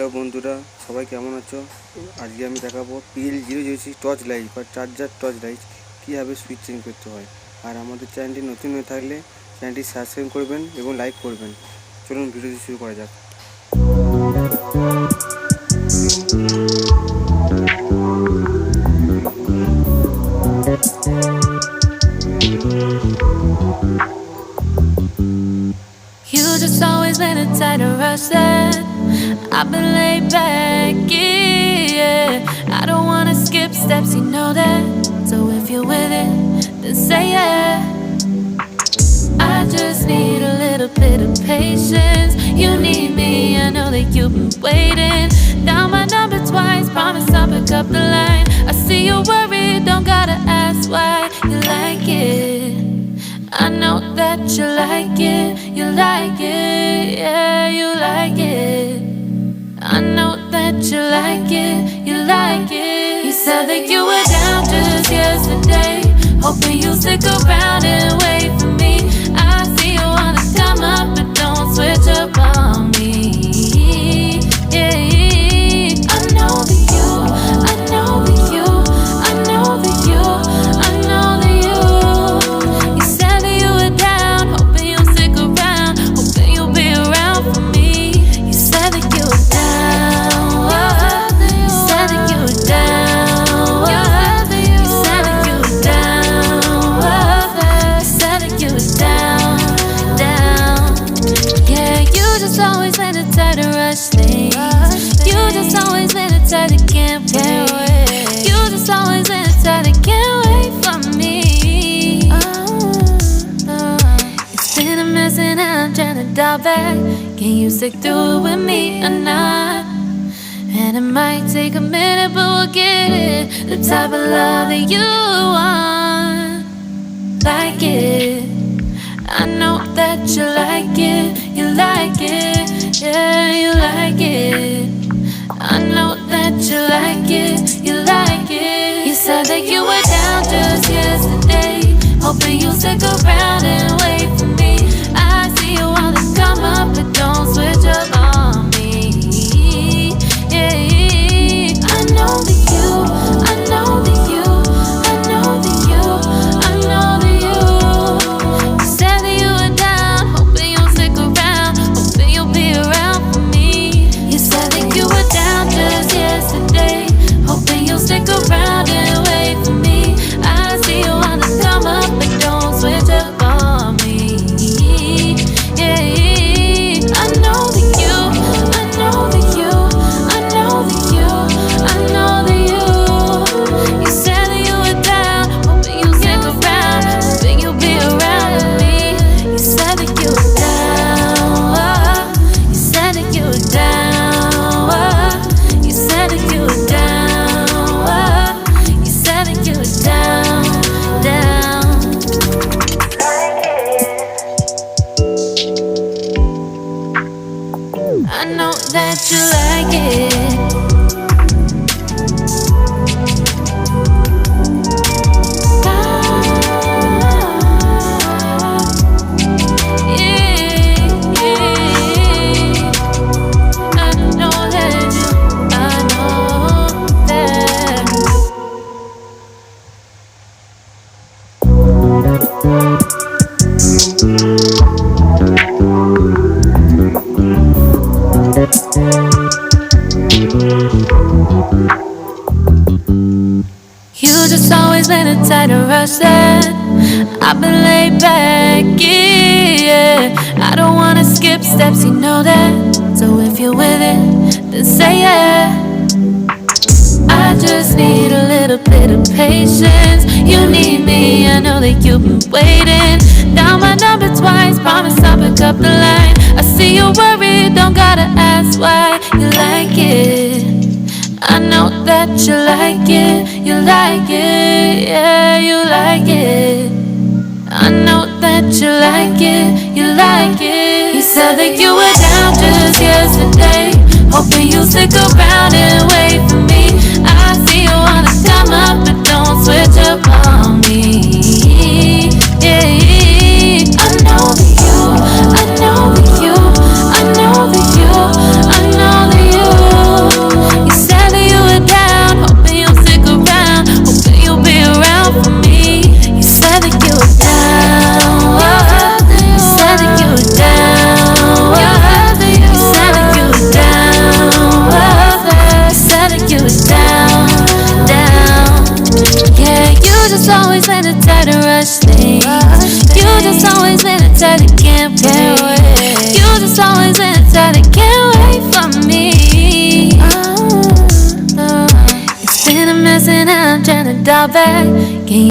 Hello বন্ধুরা, সবাই কেমন আছো? আজকে আমি দেখাবো PL006 টর্চ লাইট বা চার্জার টর্চ লাইট কীভাবে সুইচ চেঞ্জ করতে হয়। আর আমাদের চ্যানেলটি নতুন হয়ে থাকলে চ্যানেলটি সাবস্ক্রাইব করবেন এবং লাইক করবেন। চলুন ভিডিওটি শুরু করা যাক। You just always been a tight rush that I've been laid back, yeah. I don't wanna skip steps, you know that. So if you're with it, then say yeah. I just need a little bit of patience. You need me, I know that you've been waiting. Down my number twice, promise I'll pick up the line. I see you worried, don't gotta ask why. You like it, I know that you like it. You like it, yeah, you like it. I know that you like it, you like it. You said that you were down just yesterday, hoping you'll stick around and wait for me. I see you wanna come up, but don't switch up on me. Yeah, I know that you, I know that you, I know that you, I know that you. You said that you were down, hoping you'll stick around, hoping you'll be around for me. You said that you were down, you said that you were down, you said that you were down, you said that you were down, down. Yeah, you just always been the type to rush things. You just always been the type that can't wait. You just always been the type that can't wait for me. It's been a mess and I'm trying to dial back. Can you stick through it with me or not? And it might take a minute, but we'll get it. The type of love that you want, like it. I know that you like it, you like it, yeah, you like it. I know that you like it, you like it. You said that you were down just yesterday, hoping you'll stick around and wait for me. I see you wanna come up, but don't switch up on me. Yeah, I know that you, I know that you, I know that you, I know that you. You said that you were down, hoping you'll stick around, hoping you'll be around for me. You said that you were down just yesterday, hoping you'll stick around and wait for me. I see you wanna come up, but don't switch up on me. Yeah, I know that you, I know that you, I know that you, I know that you. You said that you were down, hoping you'll stick around, hoping you'll be around with me. You said that you were down, you said that you were down, you said that you were down, you said that you were down, down. I know that you like it. You just always been a tight rush that I've been laid back, yeah. I don't wanna skip steps, you know that. So if you're with it, then say yeah. I just need a little bit of patience. You need me, I know that you've been waiting. Down my number twice, promise I'll pick up the line. I see you worried, don't gotta ask why. You like it, I know that you like it, you like it, yeah, you like it. I know that you like it, you like it. You said that you were down just yesterday, hoping you'll stick around and wait for me. I see you wanna come up, but don't switch up on me. Yeah, I know that you, I know that you, I know that you, I know that you. can't wait. You just always inside and can't wait for me. It's been a mess and I'm trying to dial back.